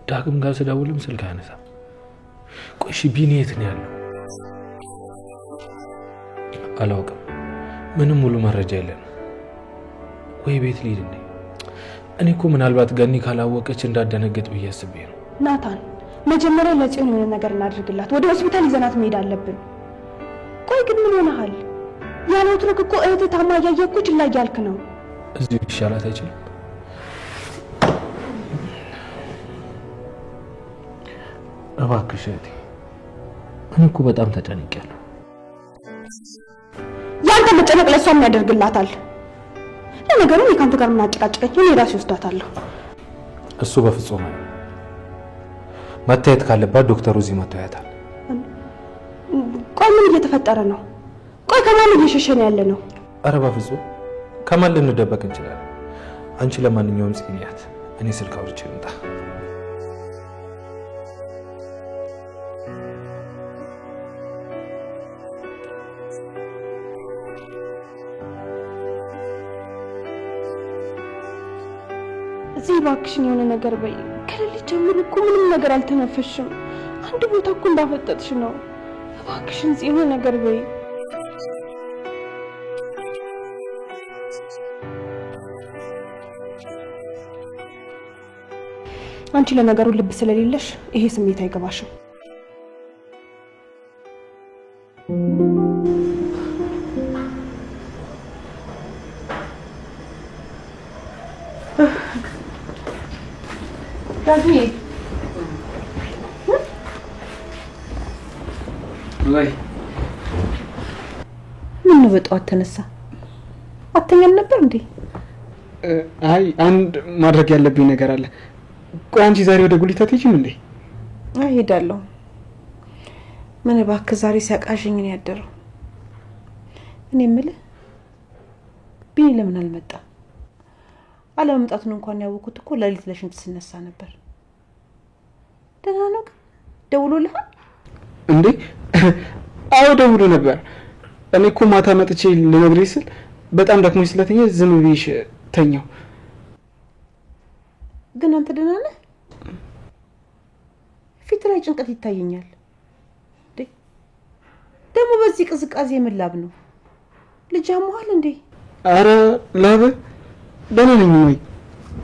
ዳግም ጋር ስደውልም ስልክ አያነሳም። ቆይ እሺ ቢኒ የት ነው ያለው? አላውቅም። ምንም ሙሉ መረጃ የለም። ወይ ቤት ልሂድ እንዴ? እኔ እኮ ምናልባት ገኒ ካላወቀች እንዳደነገጥ ብዬ አስቤ ነው። ናታን መጀመሪያ ለጽዮን የሆነ ነገር እናድርግላት። ወደ ሆስፒታል ይዘናት መሄድ አለብን። ቆይ ግን ምን ሆነሃል? ያለው ትሮክ እኮ እህት ታማ ያየኩ ችላ ያልክ ነው። እዚህ ይሻላት አይችልም? እባክሽ እህቴ፣ እኔ እኮ በጣም ተጨንቄያለሁ። ያንተ መጨነቅ ለሷም ያደርግላታል። ለነገሩ እኔ ካንተ ጋር ምን አጨቃጨቀኝ? እኔ ራሴ ወስዳታለሁ። እሱ በፍጹም አይደለም። መታየት ካለባት ዶክተሩ እዚህ መታየታል። ቆይ ምን እየተፈጠረ ነው? ቆይ ከማን እየሸሸን ያለ ነው? ኧረ በፍጹም ከማን ልንደበቅ እንችላለን? አንቺ ለማንኛውም ጽኒያት፣ እኔ ስልክ አውርቼ ልምጣ። እዚህ ባክሽን የሆነ ነገር በይ። ከሌሊት ጀምሮ እኮ ምንም ነገር አልተነፈሽም። አንድ ቦታ እኮ እንዳፈጠጥሽ ነው። ባክሽን የሆነ ነገር በይ። አንቺ ለነገሩ ልብ ስለሌለሽ ይሄ ስሜት አይገባሽም። ዳጊ ወይ ምን ነው በጠዋት ተነሳ? አተኛም ነበር እንዴ? አይ አንድ ማድረግ ያለብኝ ነገር አለ። ቆይ አንቺ ዛሬ ወደ ጉሊት አትሄጂም እንዴ? አይ ሄዳለሁ። ምን እባክህ ዛሬ ሲያቃዥኝ ነው ያደረው። እኔ የምልህ ቢኒ ለምን አልመጣም? አለመምጣቱን እንኳን ያወኩት እኮ ለሊት ለሽንት ስነሳ ነበር። ደህና ነው? ደውሎልሃል እንዴ? አዎ ደውሎ ነበር። እኔ እኮ ማታ መጥቼ ልነግርሽ ስል በጣም ደክሞኝ ስለተኛ ዝም ብዬሽ ተኛው። ግን አንተ ደህና ነህ? ፊት ላይ ጭንቀት ይታየኛል። ደግሞ በዚህ ቅዝቃዜ የምላብ ነው። ልጅ አሞሃል እንዴ? አረ ላበ ደህና ነኝ። ወይ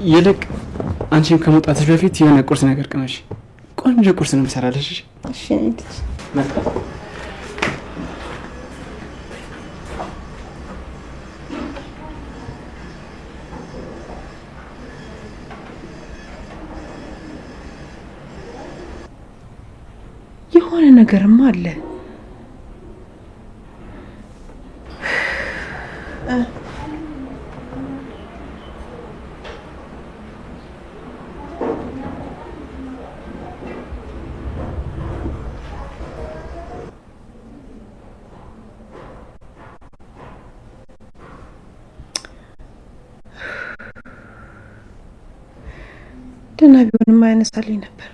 ይልቅ አንቺም ከመውጣትሽ በፊት የሆነ ቁርስ ነገር ቅመሽ። ቆንጆ ቁርስ ነው የምሰራልሽ። እሺ እንዴ? የሆነ ነገርማ አለ። ደህና ቢሆንም አይነሳልኝ ነበር።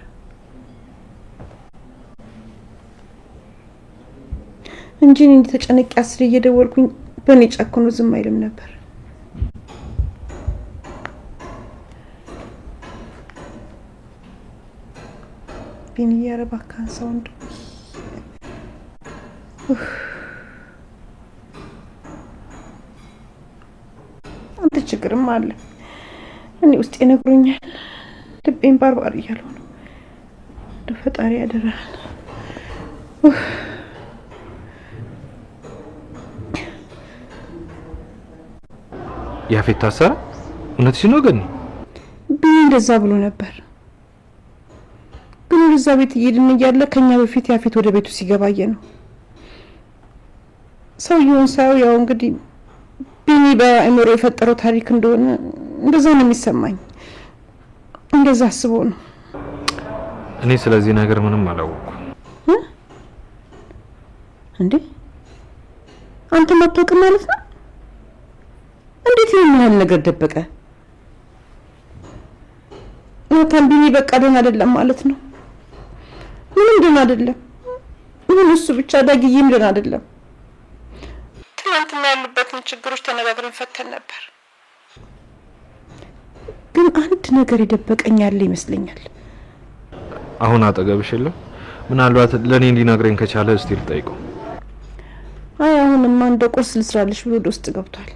እንጂ እኔ ተጨነቂ አስር እየደወልኩኝ በእኔ ጫኮኑ ዝም አይልም ነበር። ቢኒ ያረባካን ሳውንድ አንተ ችግርም አለ። እኔ ውስጥ ይነግሩኛል። ልቤን ባርባር እያለው ነው። ለፈጣሪ ያደራል። ያፌት ታሰረ? እውነትሽ ነው ገኒ? ቢኒ እንደዛ ብሎ ነበር። ግን እዛ ቤት እየሄድን እያለ ከኛ በፊት ያፌት ወደ ቤቱ ሲገባየ ነው። ሰውየውን ሳይው ያው እንግዲህ ቢኒ በአእምሮ የፈጠረው ታሪክ እንደሆነ እንደዛ ነው የሚሰማኝ። እንደዛ አስቦ ነው። እኔ ስለዚህ ነገር ምንም አላወኩም። እንዴ አንተ ማጥቶክ ማለት ነው? እንዴት ይሄን ነገር ደበቀ? ናታን ቢኒ በቃ ደህና አይደለም ማለት ነው? ምንም ደህና አይደለም። ምን እሱ ብቻ ዳግዬም ደህና አይደለም። ትናንትና ያሉበትን ችግሮች ተነጋግረን ፈተን ነበር። ግን አንድ ነገር ይደበቀኛል ይመስለኛል። አሁን አጠገብሽ የለም? ምናልባት ለኔ እንዲነግረኝ ከቻለ እስቲ ልጠይቀው። አይ አሁንማ እንደ ቁርስ ልስራልሽ ብሎ ውስጥ ገብቷል።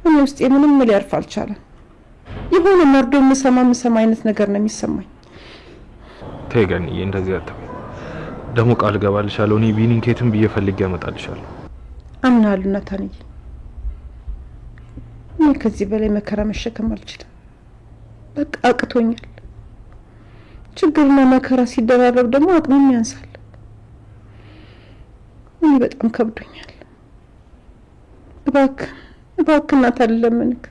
እኔ ውስጥ ምንም ሊያርፍ አልቻለም። የሆነ መርዶ ምሰማ አይነት ነገር ነው የሚሰማኝ። ተገንዬ እንደዚህ አትበይ። ደሞ ቃል ገባልሻለሁ እኔ ቢኒን ከየትም ብዬ ፈልጌ አመጣልሻለሁ። አምናለሁ ናታንዬ። እኔ ከዚህ በላይ መከራ መሸከም አልችልም። በቃ አቅቶኛል። ችግርና መከራ ሲደራረብ ደግሞ አቅምም ያንሳል። እኔ በጣም ከብዶኛል። እባክህ ናታን ለምንክ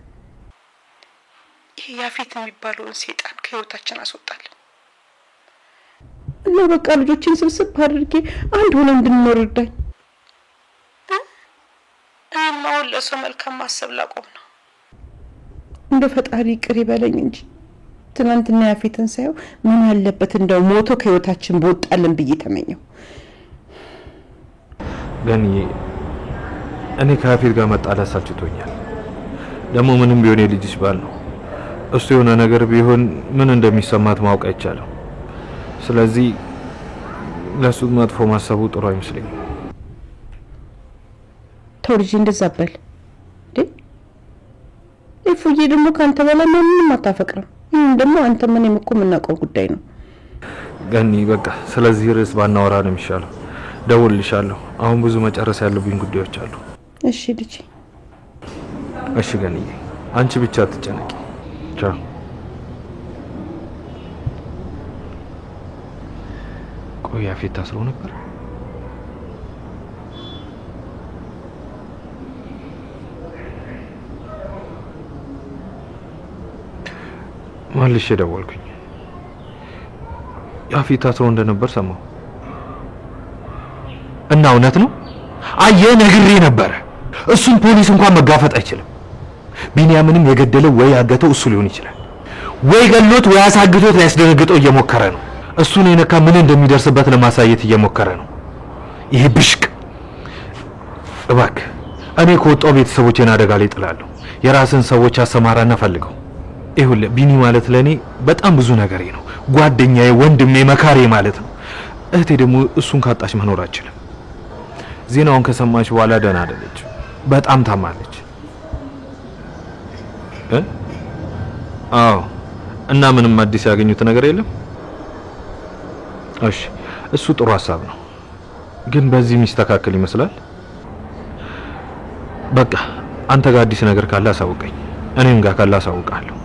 ይሄ ያፌት የሚባለውን ሰይጣን ከህይወታችን አስወጣልን እና በቃ ልጆችን ስብስብ አድርጌ አንድ ሆነ እንድንኖር እርዳኝ። እኔማ ለሰው መልካም ማሰብ ላቆም ነው። እንደ ፈጣሪ ቅሪ በለኝ እንጂ ትናንትና ያፌትን ሳይው ምን ያለበት እንደው ሞቶ ከህይወታችን በወጣልን ብዬ ተመኘው። ገንዬ እኔ ከያፌት ጋር መጣላት ሳልችቶኛል። ደግሞ ምንም ቢሆን የልጅሽ ባል ነው። እሱ የሆነ ነገር ቢሆን ምን እንደሚሰማት ማወቅ አይቻልም። ስለዚህ ለሱ መጥፎ ማሰቡ ጥሩ አይመስለኝም። ተወርጂ እንደዛ በል እፉዬ ደግሞ ካንተ በላይ ምንም አታፈቅርም። ይሄን ደግሞ አንተ ምን የምናውቀው ጉዳይ ነው። ገኒ በቃ ስለዚህ ርዕስ ባናወራ ነው የሚሻለው። ደውልልሻለሁ። አሁን ብዙ መጨረስ ያለብኝ ጉዳዮች አሉ። እሺ ልጅ። እሺ ገኒዬ አንቺ ብቻ አትጨነቂ። ቻው። ቆይ ያፌት ታስሮ ነበር? መልሼ ደወልኩኝ። ያፌት ታስሮ እንደነበር ሰማሁ። እና እውነት ነው? አየህ ነግሬ ነበር። እሱን ፖሊስ እንኳን መጋፈጥ አይችልም። ቢኒያምንም የገደለው ወይ ያገተው እሱ ሊሆን ይችላል፣ ወይ ገሎት ወይ አሳግቶት ሊያስደነግጠው እየሞከረ ነው። እሱን የነካ ምን እንደሚደርስበት ለማሳየት እየሞከረ ነው። ይሄ ብሽቅ። እባክህ እኔ ከወጣው ቤተሰቦቼን አደጋ ላይ ጥላለሁ። የራስን ሰዎች አሰማራና ፈልገው። ይሁን ቢኒ ማለት ለኔ በጣም ብዙ ነገሬ ነው። ጓደኛዬ፣ ወንድሜ፣ መካሬ ማለት ነው። እህቴ ደግሞ እሱን ካጣች መኖር አትችልም። ዜናውን ከሰማች በኋላ ደህና አይደለች፣ በጣም ታማለች። አዎ። እና ምንም አዲስ ያገኙት ነገር የለም? እሺ እሱ ጥሩ ሐሳብ ነው፣ ግን በዚህ የሚስተካከል ይመስላል። በቃ አንተ ጋር አዲስ ነገር ካለ አሳውቀኝ፣ እኔም ጋር ካለ አሳውቃለሁ።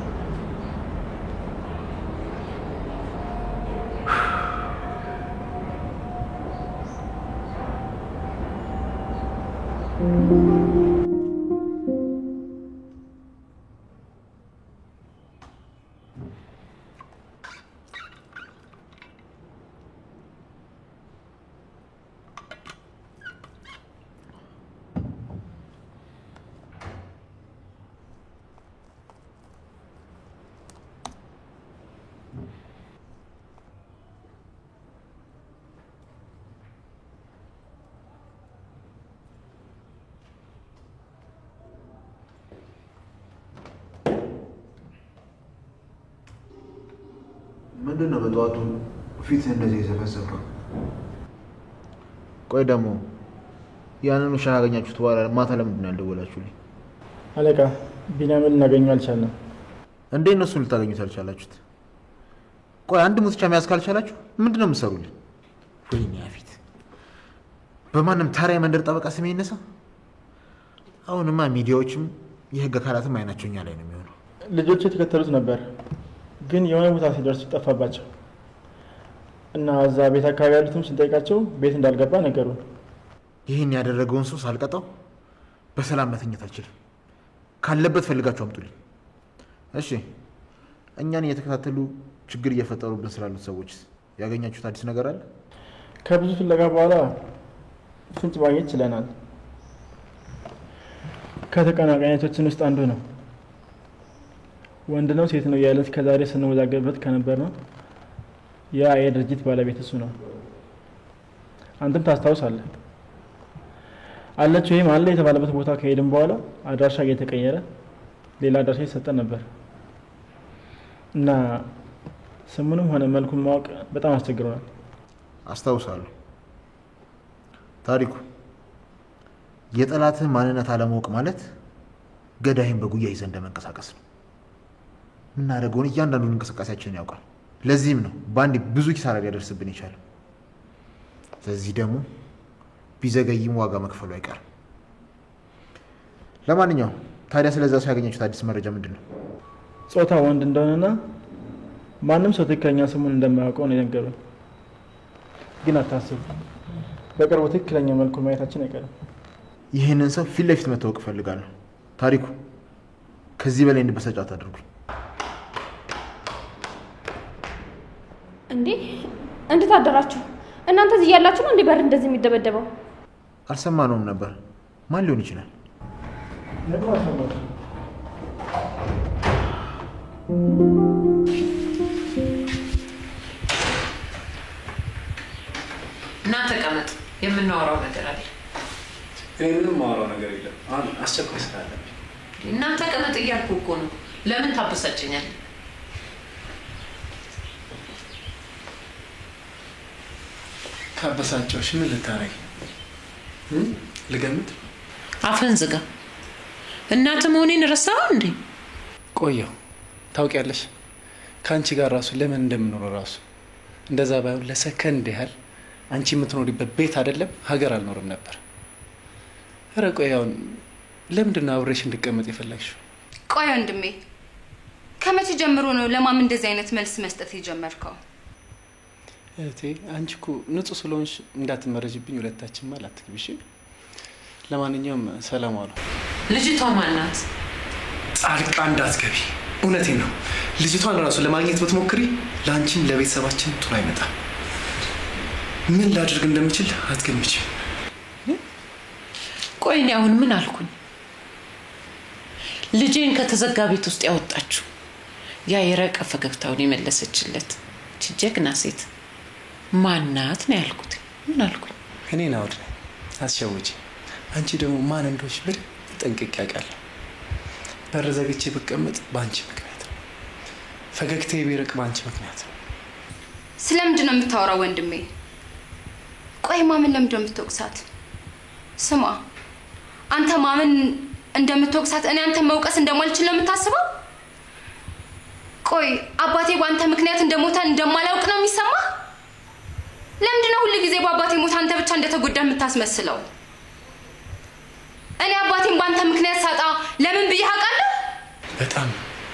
ምንድነው በጠዋቱ ፊት እንደዚህ የዘፈዘፈው? ቆይ ደግሞ ያንኑ ሻህ አገኛችሁት በኋላ ማታ ለምንድን ነው ያልደወላችሁልኝ? አለቃ ቢኒያምን ልናገኘው አልቻልንም። እንዴት ነው እሱን ልታገኙት አልቻላችሁት? ቆይ አንድ ሙትቻ መያዝ ካልቻላችሁ ምንድነው የምትሰሩልኝ? ወይኔ ያፌት፣ በማንም ታራ የመንደር ጠበቃ ስሜ ይነሳ? አሁንማ ሚዲያዎችም የህግ አካላትም አይናቸው እኛ ላይ ነው የሚሆነው። ልጆቹ የተከተሉት ነበር፣ ግን የሆነ ቦታ ሲደርሱ ጠፋባቸው እና እዛ ቤት አካባቢ ያሉትም ስንጠይቃቸው ቤት እንዳልገባ ነገሩን። ይህን ያደረገውን ሰው ሳልቀጣው በሰላም መተኛት አልችልም። ካለበት ፈልጋችሁ አምጡልኝ። እሺ፣ እኛን እየተከታተሉ ችግር እየፈጠሩብን ስላሉት ሰዎች ያገኛችሁት አዲስ ነገር አለ? ከብዙ ፍለጋ በኋላ ፍንጭ ማግኘት ችለናል። ከተቀናቃኞቻችን ውስጥ አንዱ ነው። ወንድ ነው ሴት ነው ያለት ከዛሬ ስንወዛገብበት ከነበር ነው። ያ የድርጅት ባለቤት እሱ ነው። አንተም ታስታውሳለህ። አለች ወይም አለ የተባለበት ቦታ ከሄድን በኋላ አድራሻ እየተቀየረ ሌላ አድራሻ ይሰጠን ነበር እና ስሙንም ሆነ መልኩን ማወቅ በጣም አስቸግሮናል። አስታውሳለሁ። ታሪኩ የጠላትህ ማንነት አለማወቅ ማለት ገዳይን በጉያ ይዘህ እንደመንቀሳቀስ ነው። የምናደርገውን እያንዳንዱን እንቅስቃሴያችንን ያውቃል። ለዚህም ነው በአንዴ ብዙ ኪሳራ ሊያደርስብን ይችላል። ስለዚህ ደግሞ ቢዘገይም ዋጋ መክፈሉ አይቀርም። ለማንኛውም ታዲያ ስለዛ ሰው ያገኘችው አዲስ መረጃ ምንድን ነው? ጾታ ወንድ እንደሆነና ማንም ሰው ትክክለኛ ስሙን እንደማያውቀው ነው የነገሩን። ግን አታስቡ፣ በቅርቡ ትክክለኛ መልኩ ማየታችን አይቀርም። ይህንን ሰው ፊት ለፊት መታወቅ እፈልጋለሁ። ታሪኩ ከዚህ በላይ እንድበሰጫት አድርጉኝ። እንዴ እንዴት አደራችሁ? እናንተ እዚህ ያላችሁ ነው እንዴ በር እንደዚህ የሚደበደበው? አልሰማነውም ነበር። ማን ሊሆን ይችላል? ነግሮ አሰማት። እና ተቀመጥ፣ የምናወራው ነገር አለ። ምንም ማወራው ነገር የለም። አሁን አስቸኳይ ስራ አለ። እና ተቀመጥ እያልኩ እኮ ነው። ለምን ታበሳጨኛለህ? ካበሳጨሁሽ ምን ልታረጊ? ልገምት። አፈን ዝጋ። እናት መሆኔን ረሳኸው እንዴ? ቆየሁ። ታውቂያለሽ ከአንቺ ጋር ራሱ ለምን እንደምኖረው ራሱ እንደዛ ባይሆን ለሰከንድ ያህል አንቺ የምትኖሪበት ቤት አይደለም ሀገር አልኖርም ነበር። ኧረ ቆይ አሁን ለምንድን ነው አብሬሽ እንድቀመጥ የፈለግሽው? ቆይ ወንድሜ ከመቼ ጀምሮ ነው ለማም እንደዚህ አይነት መልስ መስጠት የጀመርከው? እህቴ አንቺ እኮ ንጹህ ስለሆንሽ እንዳትመረጅብኝ ሁለታችን ማለት አትግቢሽ። ለማንኛውም ሰላም ዋሉ። ልጅቷ ማናት? ጻድቃ እንዳትገቢ። እውነቴን ነው። ልጅቷን ራሱ ለማግኘት ብትሞክሪ ለአንቺም ለቤተሰባችን ጥሩ አይመጣም። ምን ላድርግ እንደምችል አትገምቺ። ቆይ እኔ አሁን ምን አልኩኝ? ልጄን ከተዘጋ ቤት ውስጥ ያወጣችሁ ያ የረቀ ፈገግታውን የመለሰችለት ጀግና ሴት ማናት ነው ያልኩት? ምን አልኩኝ? እኔ ናውድ አስሸውጂ። አንቺ ደግሞ ማን እንደሆንሽ በደንብ ጠንቅቄ አውቃለሁ። በር ዘግቼ ብቀመጥ በአንቺ ምክንያት ነው። ፈገግታዬ ቢርቅ በአንቺ ምክንያት ነው። ስለምንድን ነው የምታወራው ወንድሜ? ቆይ ማምን ለምንድን ነው የምትወቅሳት? ስማ አንተ ማምን እንደምትወቅሳት እኔ አንተ መውቀስ እንደማልችል ነው የምታስበው? ቆይ አባቴ በአንተ ምክንያት እንደሞተ እንደማላውቅ ነው የሚሰማ? ለምንድን ነው ሁሉ ጊዜ በአባቴ ሞት አንተ ብቻ እንደተጎዳ የምታስመስለው? እኔ አባቴን በአንተ ምክንያት ሳጣ ለምን ብዬ አውቃለሁ?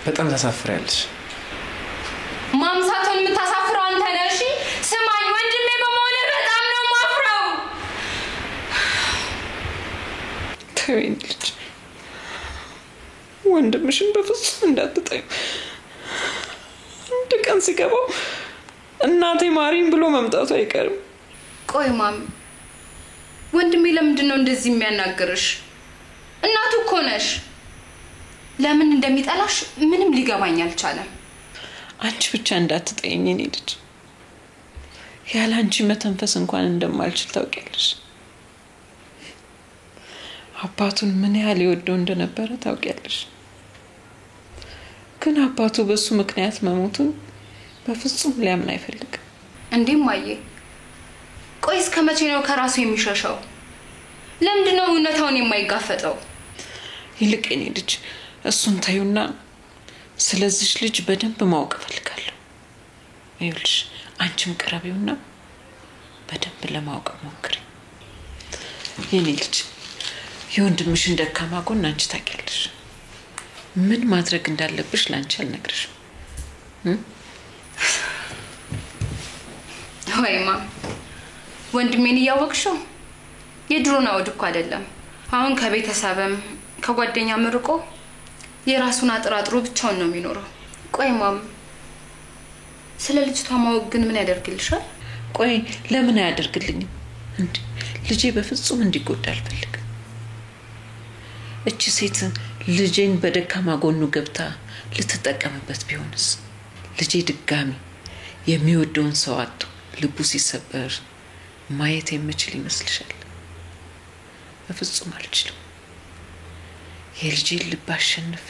በጣም ታሳፍሪያለሽ። ማምሳቱን የምታሳፍረው አንተ ነህ። እሺ ስማኝ ወንድሜ በመሆነ በጣም ነው የማፍረው። ተወኝ ልጅ፣ ወንድምሽን በፍጹም እንዳትጠይው። አንድ ቀን ሲገባው እናቴ ማሪን ብሎ መምጣቱ አይቀርም። ቆይ ማም ወንድሜ ለምንድን ነው እንደዚህ የሚያናግርሽ? እናቱ እኮ ነሽ። ለምን እንደሚጠላሽ ምንም ሊገባኝ አልቻለም። አንቺ ብቻ እንዳትጠይኝ እኔ ልጅ። ያለ አንቺ መተንፈስ እንኳን እንደማልችል ታውቂያለሽ። አባቱን ምን ያህል ይወደው እንደነበረ ታውቂያለሽ። ግን አባቱ በሱ ምክንያት መሞቱን በፍጹም ሊያምን አይፈልግም። እንዴም ማየ ቆይ እስከ መቼ ነው ከራሱ የሚሸሸው? ለምንድን ነው እውነታውን የማይጋፈጠው? ይልቅ እኔ ልጅ እሱን ታዩና ስለዚህ ልጅ በደንብ ማወቅ ፈልጋለሁ። ይኸውልሽ አንቺም ቀረቢውና በደንብ ለማወቅ ሞክሪ። የኔ ልጅ የወንድምሽን ደካማ ጎን አንቺ ታውቂያለሽ። ምን ማድረግ እንዳለብሽ ላንቺ አልነግርሽም። ወይማ ወንድሜን እያወቅሽው የድሮና ወድ እኮ አይደለም። አሁን ከቤተሰብም ከጓደኛም ርቆ የራሱን አጥራጥሮ ብቻውን ነው የሚኖረው። ቆይ ማም ስለ ልጅቷ ማወቅ ግን ምን ያደርግልሻል? ቆይ ለምን አያደርግልኝም? እንዴ ልጄ በፍጹም እንዲጎዳ አልፈልግም። እቺ ሴት ልጄን በደካማ ጎኑ ገብታ ልትጠቀምበት ቢሆንስ? ልጄ ድጋሚ የሚወደውን ሰው አጥቶ ልቡ ሲሰበር ማየት የምችል ይመስልሻል? በፍጹም አልችልም። የልጄን ልብ አሸንፌ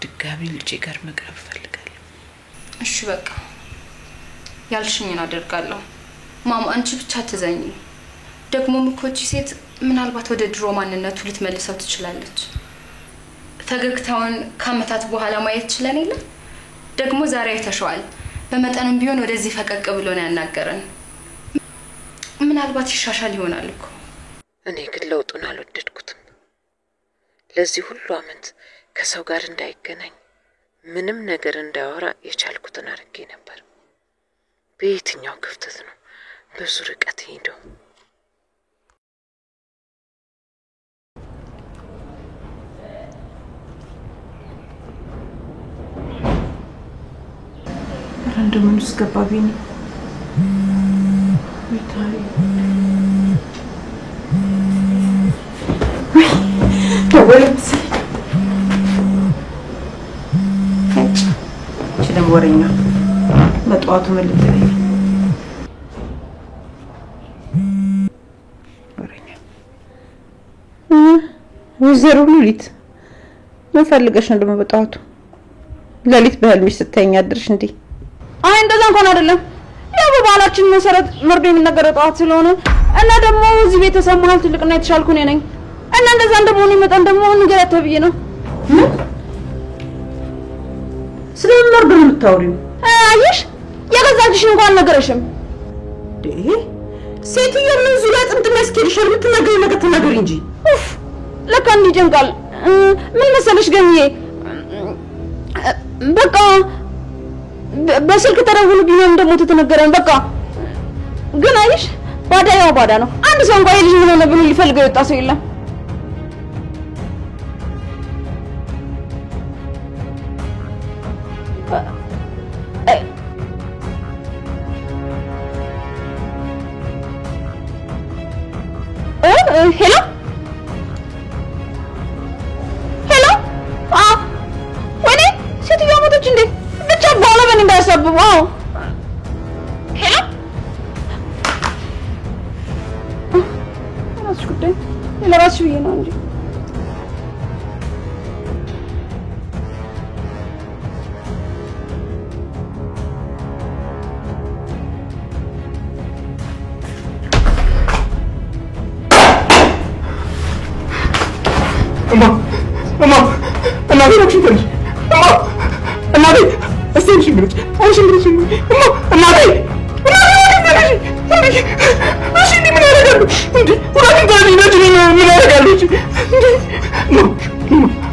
ድጋሚ ልጄ ጋር መቅረብ እፈልጋለሁ። እሺ በቃ ያልሽኝን አደርጋለሁ። ማማ አንቺ ብቻ ትዘኝ። ደግሞ ምኮቺ ሴት ምናልባት ወደ ድሮ ማንነቱ ልትመልሰው ትችላለች። ፈገግታውን ከአመታት በኋላ ማየት ይችላል አይደል? ደግሞ ዛሬ አይተሽዋል። በመጠንም ቢሆን ወደዚህ ፈቀቅ ብሎ ነው ያናገረን። ምናልባት ይሻሻል ይሆናል እኮ። እኔ ግን ለውጡን አልወደድኩትም። ለዚህ ሁሉ አመት ከሰው ጋር እንዳይገናኝ ምንም ነገር እንዳያወራ የቻልኩትን አድርጌ ነበር። በየትኛው ክፍተት ነው ብዙ ርቀት ሄደው? እንደምን እስከባ ቢኒ ይታይ ወለምስ እቺ ወሬኛ በጧቱ መልጥለኝ ወሬኛ ወዘሩ ሉሊት ምን ፈልገሽ ነው ደግሞ በጧቱ ሌሊት በህልምሽ ስተኛ አድርሽ እንዴ? አይ እንደዛ እንኳን አይደለም። ያው በባህላችን መሰረት መርዶ የሚነገረው ጧት ስለሆነ እና ደግሞ እዚህ ቤተሰብ መሀል ትልቅና የተሻልኩ ነኝ እና እንደዛ እንደሆነ ይመጣን ደግሞ ንገራት ተብዬ ነው። ስለምን መርዶ ነው የምታወሪው? አየሽ የገዛልሽ እንኳን ነገርሽም ዴ ሴትዮ ምን ዙሪያ ጥምጥም ያስኬድሻል? የምትናገሪው ነገር ተናገሪ እንጂ። ኡፍ ለካ እንዲጀንቃል። ምን መሰለሽ ገኝዬ በቃ በስልክ ተደውሎ ቢሆን እንደሞተ ተነገረን። በቃ ግን አይሽ ባዳ ያው ባዳ ነው። አንድ ሰው እንኳን ልጅ ሆነ ነው ብሎ ሊፈልገው የወጣ ሰው የለም። ሄሎ ሄሎ ወይኔ ሴትዮ ሞተች እንዴ? ብቻ በኋላ ምን እንዳያሳብብ። አዎ ሄሎ ራስሽ ጉዳይ ለራስሽ ብዬ ነው እንጂ Mama, እናቴ ነሽ እንዴ? እናቴ እስቲ እንግዲህ እናቴ እሺ ምን ያደርጋሉ እንዴ? ወራጅ ጋር ልጅ ምን ያደርጋሉ እንዴ?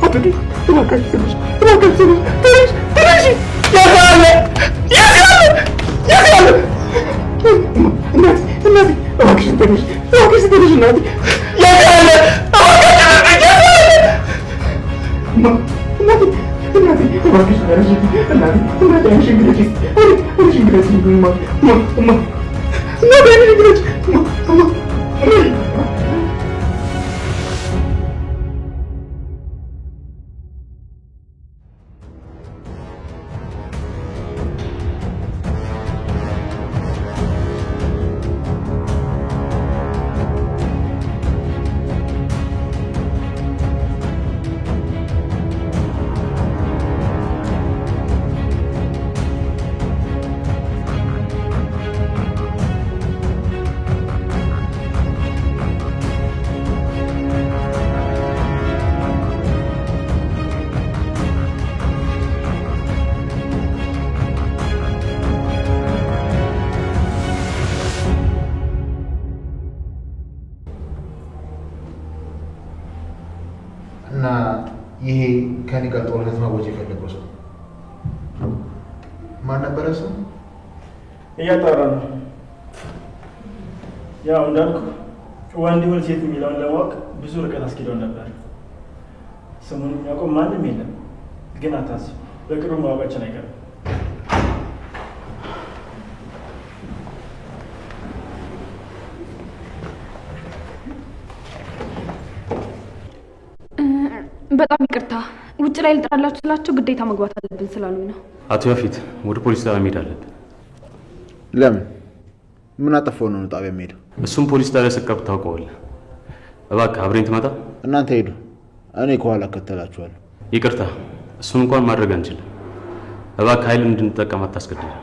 አጥዲ ተናከርሽ ያጋለ እናቴ እባክሽ ተነሽ እናቴ ያጋለ እና ይሄ ከኔ ጋር ጦርነት ማወጅ የፈለገው ሰው ማን ነበረ? ሰው እያጣራ ነው። ያው እንዳልኩ ወንድ ይሁን ሴት የሚለውን ለማወቅ ብዙ ርቀት አስኪደው ነበር። ስሙን የሚያውቀው ማንም የለም። ግን አታስብ፣ በቅርቡ ማወቃችን አይቀርም። በጣም ይቅርታ ውጭ ላይ ልጥራላችሁ ስላችሁ ግዴታ መግባት አለብን ስላሉኝ ነው። አቶ ያፊት ወደ ፖሊስ ጣቢያ መሄድ አለብን። ለምን? ምን አጠፋው ነው ጣቢያ መሄድ? እሱም ፖሊስ ጣቢያ ስቀብ ታውቀዋለህ። እባክህ አብረን ትመጣ። እናንተ ሄዱ፣ እኔ ከኋላ ከተላችኋለሁ። ይቅርታ እሱን እንኳን ማድረግ አንችልም። እባክህ ኃይል እንድንጠቀም አታስገድደን።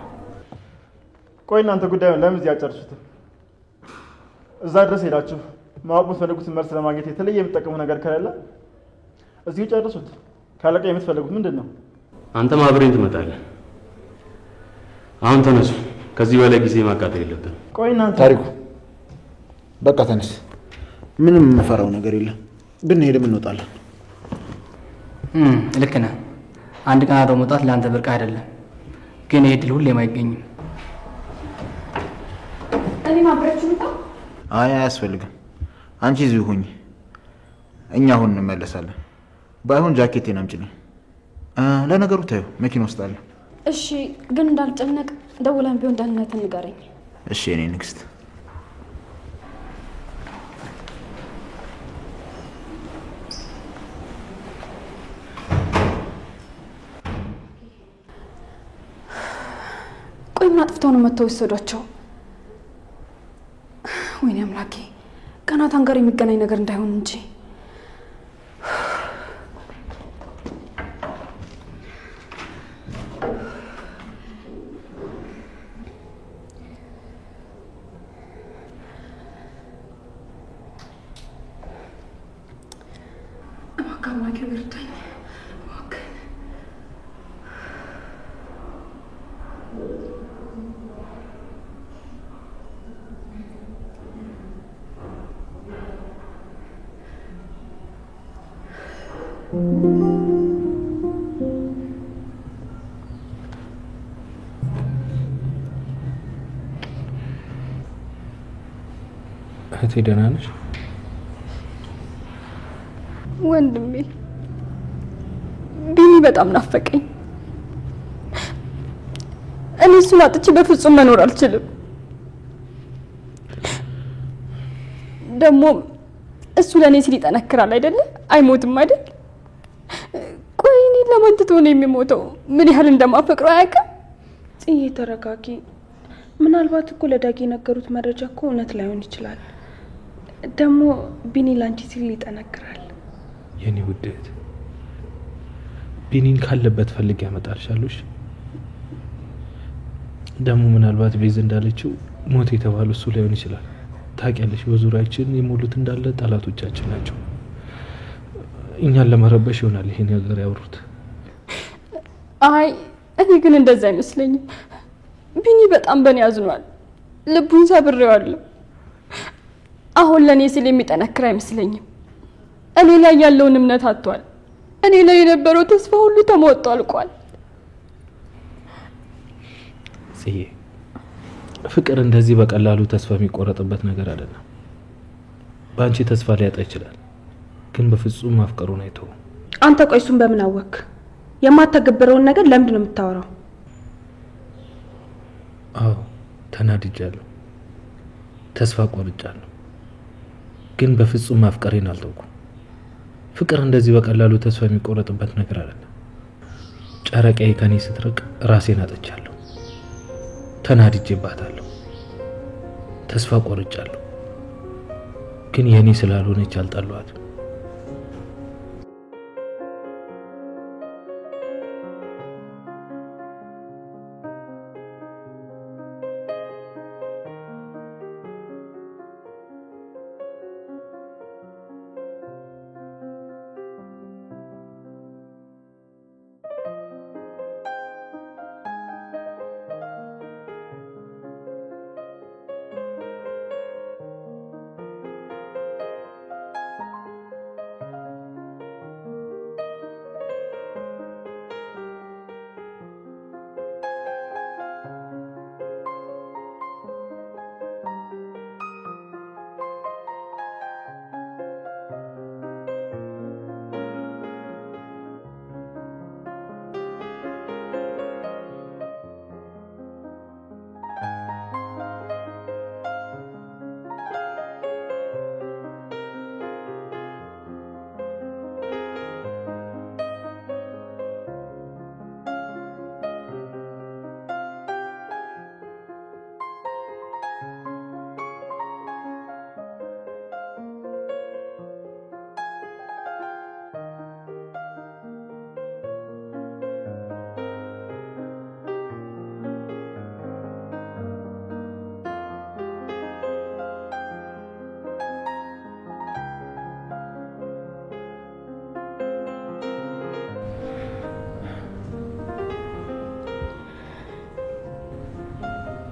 ቆይ እናንተ ጉዳዩን ለምን እዚህ አጨርሱት? እዛ ድረስ ሄዳችሁ ማወቅ የምትፈልጉትን መልስ ለማግኘት የተለየ የምትጠቀሙት ነገር ከሌለ እዚሁ ጨርሱት። ካለቃ የምትፈልጉት ምንድን ነው? አንተም አብረን ትመጣለህ። አሁን ተነሱ። ከዚህ በላይ ጊዜ ማቃጠል የለብንም። ቆይ እናንተ ታሪኩ በቃ ተነስ። ምንም የምፈራው ነገር የለም። ብንሄድም እንወጣለን። ልክ ነህ። አንድ ቀን አብሮ መውጣት ለአንተ ብርቅ አይደለም፣ ግን ይሄ ድል ሁሌም አይገኝም። እኔ ማብረችሁ ነው? አይ አያስፈልግም። አንቺ እዚሁ ሁኚ። እኛ አሁን እንመለሳለን። ባይሆን ጃኬቴን አምጪልኝ። ለነገሩ ታዩ መኪና ውስጥ አለ። እሺ፣ ግን እንዳልጨነቅ ደውለን ቢሆን ደህንነት ንገረኝ። እሺ የኔ ንግስት። ቆይ ምን አጥፍተው ነው መተው ወሰዷቸው? ወይኔ አምላኬ፣ ከናታን ጋር የሚገናኝ ነገር እንዳይሆን እንጂ። አማካማኪ ወርዳኝ ወከን እህቴ ደህና ነሽ? ወንድሜ ቢኒ በጣም ናፈቀኝ። እኔ እሱን አጥቼ በፍጹም መኖር አልችልም። ደግሞ እሱ ለእኔ ሲል ይጠነክራል አይደለ? አይሞትም አይደል? ቆይ እኔ ለማን ትቶ ነው የሚሞተው? ምን ያህል እንደማፈቅረው አያውቅም። ጽዬ ተረጋጊ። ምናልባት እኮ ለዳጊ የነገሩት መረጃ እኮ እውነት ላይሆን ይችላል። ደግሞ ቢኒ ላንቺ ሲል ይጠነክራል። የኔ ውድ እህት፣ ቢኒን ካለበት ፈልግ ያመጣልሻለሽ። ደግሞ ምናልባት ቤዝ እንዳለችው ሞት የተባለው እሱ ላይሆን ይችላል። ታውቂያለሽ፣ በዙሪያችን የሞሉት እንዳለ ጠላቶቻችን ናቸው። እኛን ለመረበሽ ይሆናል ይሄን ነገር ያወሩት። አይ እኔ ግን እንደዛ አይመስለኝም። ቢኒ በጣም በእኔ አዝኗል። ልቡን ሰብሬዋለሁ። አሁን ለእኔ ሲል የሚጠነክር አይመስለኝም። እኔ ላይ ያለውን እምነት አጥቷል። እኔ ላይ የነበረው ተስፋ ሁሉ ተሟጦ አልቋል። ጽዬ፣ ፍቅር እንደዚህ በቀላሉ ተስፋ የሚቆረጥበት ነገር አይደለም። በአንቺ ተስፋ ሊያጣ ይችላል፣ ግን በፍጹም ማፍቀሩን አይተውም። አንተ ቆይ እሱን በምን አወክ? የማታገብረውን ነገር ለምንድን ነው የምታወራው? አዎ ተናድጃለሁ፣ ተስፋ ቆርጫለሁ፣ ግን በፍጹም ማፍቀሬን አልተውኩም። ፍቅር እንደዚህ በቀላሉ ተስፋ የሚቆረጥበት ነገር አይደለም። ጨረቃዬ ከኔ ስትርቅ ራሴን አጥቻለሁ፣ ተናድጄባታለሁ፣ ተስፋ ቆርጫለሁ፣ ግን የኔ ስላልሆነች አልጠሏትም።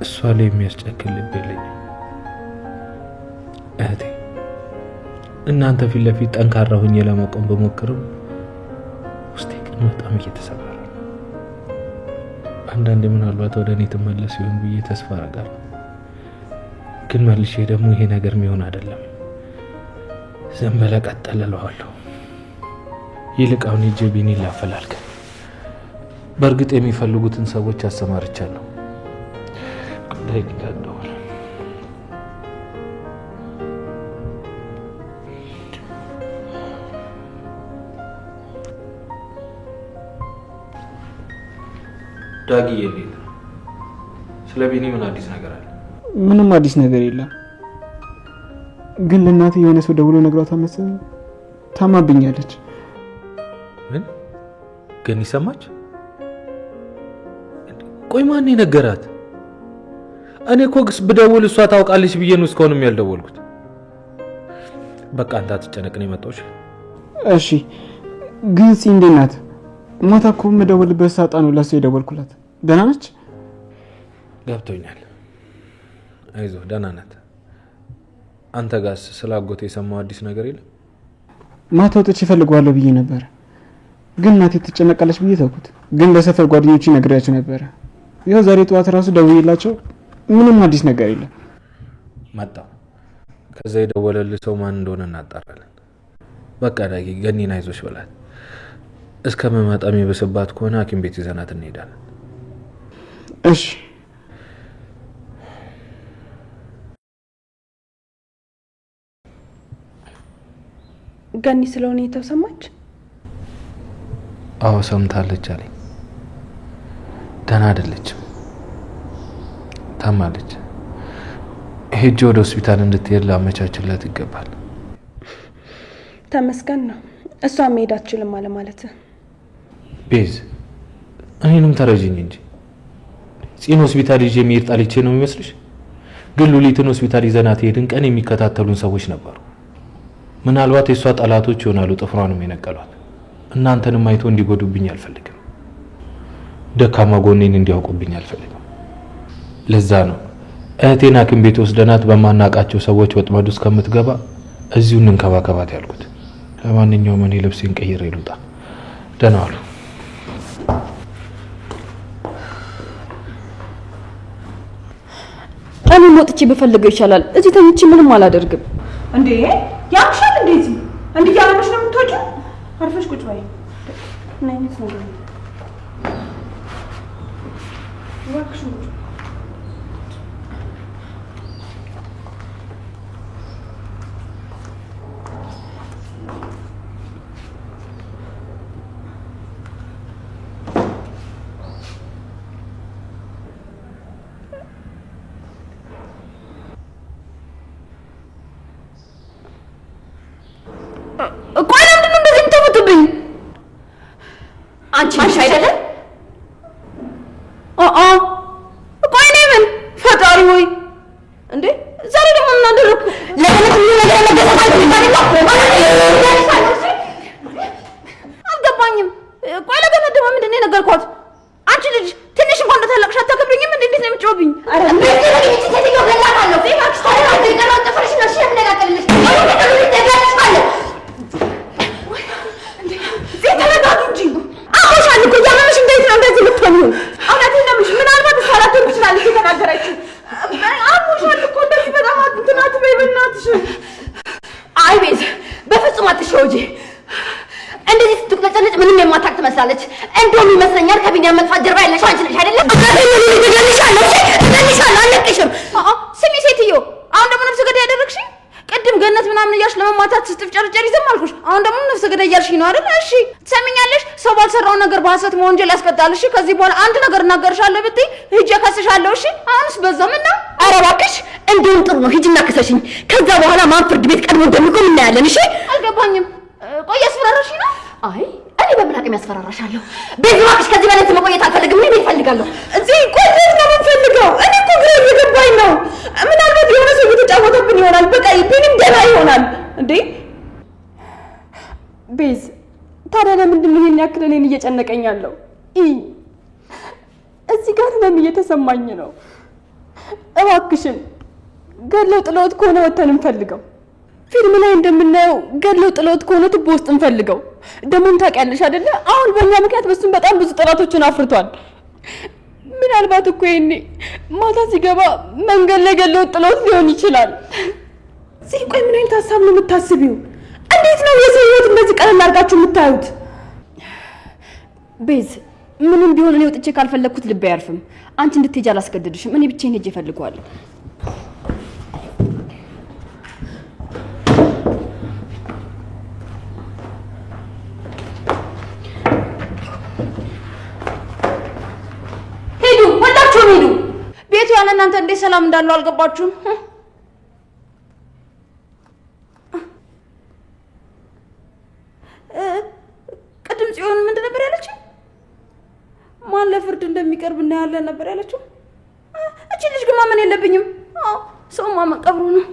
እሷ ላይ የሚያስጨክል ልብ የለኝም። እህቴ እናንተ ፊት ለፊት ጠንካራ ሆኜ ለመቆም በሞክርም ውስጤ ግን በጣም እየተሰበረ ነው። አንዳንዴ ምናልባት ወደ እኔ ትመለስ ይሆን ብዬ ተስፋ አደርጋለሁ። ግን መልሼ ደግሞ ይሄ ነገር የሚሆን አይደለም። ዝም ብለህ ቀጥል እለዋለሁ። ይልቅ አሁን ሂጅ ቢኒን ላፈላልግ። በእርግጥ የሚፈልጉትን ሰዎች አሰማርቻለሁ። ደቂቃ ደውል። ዳጊዬ እንዴት ነው? ስለ ቢኒ ምን አዲስ ነገር አለ? ምንም አዲስ ነገር የለም። ግን ለእናቴ የሆነ ሰው ደውሎ ነግሯት መሰለኝ ታማብኛለች። ምን ግን ይሰማች? ቆይ ማን ነገራት? እኔ እኮ ግስ ብደውል እሷ ታውቃለች ብዬ ነው እስካሁንም ያልደወልኩት። በቃ አንተ አትጨነቅ ነው የመጣሁሽ። እሺ ግን እንዴት ናት? ማታ እኮ መደወልበት ሳጣ ነው ለእሷ የደወልኩላት። ደህና ነች? ገብቶኛል። አይዞህ ደህና ናት። አንተ ጋርስ ስላጎቴ የሰማው አዲስ ነገር የለም? ማታ ወጥቼ እፈልገዋለሁ ብዬ ነበር፣ ግን እናቴ ትጨነቃለች ብዬ ተውኩት። ግን ለሰፈር ጓደኞቼ ነግሬያቸው ነበር። ይኸው ዛሬ ጠዋት ራሱ ደውዬላቸው ምንም አዲስ ነገር የለም። መጣሁ። ከዛ የደወለልህ ሰው ማን እንደሆነ እናጣራለን። በቃ ዳጊ ገኒን አይዞሽ በላት። እስከመመጣ የሚበስባት ከሆነ ሐኪም ቤት ይዘናት እንሄዳለን። እሺ ገኒ ስለሆነ የተሰማች? አዎ ሰምታለች አለኝ። ደህና አይደለችም፣ ታማለች። ሄጄ ወደ ሆስፒታል እንድትሄድ ላመቻችላት ይገባል። ተመስገን ነው። እሷ መሄድ አትችልም ማለት ቤዝ እኔንም ተረጅኝ እንጂ ጽዮን ሆስፒታል ይዤ መሄድ ጣልቼ ነው የሚመስልሽ? ግን ሉሊትን ሆስፒታል ይዘናት ሄድን ቀን የሚከታተሉን ሰዎች ነበሩ። ምናልባት የሷ ጠላቶች ይሆናሉ ጥፍሯንም የነቀሏት። እናንተንም አይቶ እንዲጎዱብኝ አልፈልግም። ደካማ ጎኔን እንዲያውቁብኝ አልፈልግም። ለዛ ነው እህቴን ሐኪም ቤት ወስደናት በማናቃቸው ሰዎች ወጥመድ ውስጥ ከምትገባ እዚሁ እንንከባከባት ያልኩት። ለማንኛውም እኔ ልብሴን ቀይሬ ልውጣ። ደህና ዋሉ። እኔ ሞጥቼ በፈልገው ይሻላል። እዚህ ተኝቼ ምንም አላደርግም። እንዴ ያምሻል? እንዴት እንዴ ያለሽ ነው የምትወጪው? አርፈሽ ቁጭ በይ። ምን አይነት ነገር ነው? እባክሽ ቁጭ። አንቺ አይደለም? ቆይ እኔ ምን ፈጣሪ ሆይ እንዴ ዛሬ ደግሞ ምን አደረኩ? አልገባኝም። ቆይ ለገነት ደግሞ ምንድን ነው የነገርኳት? አንቺ ልጅ ትንሽ እንኳን እንደታለቅሽ አታከብሪኝም? እንዴት ነው የምትጮህብኝ? ተረጋጊ እንጂ አሁን እኮ ያመመሽ እንዴት ነው እንደዚህ የምትሆኚው? እውነቴን ነው የምልሽ። ምናልባት ሳላተር ትችላለች የተናገረችው። አሞሻል እኮ እንደዚህ በጣም እንትን አትበይ በእናትሽ። አይ ቤዛ በፍጹም አትሸወጂ። እንደዚህ ስትቁለጨልጭ ምንም የማታውቅ ትመስላለች። እንደውም ይመስለኛል ከቢኒያም መጥፋት ጀርባ ያለሽው አንቺ ነሽ አይደለም? እገልሻለሁ፣ አልለቅሽም። ስሚ ሴትዮ፣ አሁን ደግሞ ነፍሰ ገዳይ ያደረግሽኝ። ቅድም ገነት ምናምን እያልሽ ለመማታት ስትፍጨርጨሪ ዝም አልኩሽ። አሁን ደግሞ ነፍሰ ገዳይ እያልሽኝ ነው አይደል? እሺ ትሰሚኛለሽ? ሰው ባልሰራው ነገር በሐሰት መወንጀል ያስቀጣል። እሺ ከዚህ በኋላ አንድ ነገር እናገርሻለሁ ብትይ ሂጅ እከስሻለሁ። እሺ አሁንስ በዛው ምን ነው? ኧረ እባክሽ እንደውም ጥሩ ነው። ሂጂና ክሰሽኝ። ከዛ በኋላ ማን ፍርድ ቤት ቀድሞ እንደሚቆም እናያለን። እሺ አልገባኝም። ቆይ ያስፈራራሽኝ ነው? አይ እኔ በምን አቅም ያስፈራራሻለሁ? ቤዛ እባክሽ ከዚህ በላይ መቆየት አልፈልግም። ምን ይፈልጋለሁ? እዚህ ቆየት ነው የምፈልገው። እኔ እኮ ግራ እየገባኝ ነው። ምናልባት የሆነ ሰው እየተጫወተብን ይሆናል። በቃ ቢኒም ደህና ይሆናል። እንዴ ቤዝ ታዲያ ለምንድን ነው ይሄን ያክል እኔን እየጨነቀኝ ያለው? እዚህ ጋር ህመም እየተሰማኝ ነው። እባክሽን ገለው ጥለውት ከሆነ ወተን እንፈልገው። ፊልም ላይ እንደምናየው ገለው ጥለውት ከሆነ ቱቦ ውስጥ እንፈልገው። ደሞም ታውቂያለሽ አይደለ? አሁን በእኛ ምክንያት በሱም በጣም ብዙ ጠላቶችን አፍርቷል። ምናልባት እኮ ይሄኔ ማታ ሲገባ መንገድ ላይ ገለው ጥለውት ሊሆን ይችላል። ቆይ ምን አይነት ሀሳብ ነው የምታስቢው? እንዴት ነው የሰው ህይወት እንደዚህ ቀለል አድርጋችሁ የምታዩት? ቤዝ ምንም ቢሆን እኔ ወጥቼ ካልፈለኩት ልብ አያርፍም። አንቺ እንድትሄጂ አላስገድድሽም። እኔ ብቻዬን ሄጄ እፈልገዋለሁ። ሄዱ፣ ሁላችሁም ሄዱ። ቤቱ ያለ እናንተ እንዴት ሰላም እንዳለው አልገባችሁም? ቅድም ጽዮን ምንድን ነበር ያለችው? ማን ለፍርድ እንደሚቀርብ እናያለን ነበር ያለችው። እቺ ልጅ ግን ማመን የለብኝም። ሰው ማመን ቀብሩ ነው።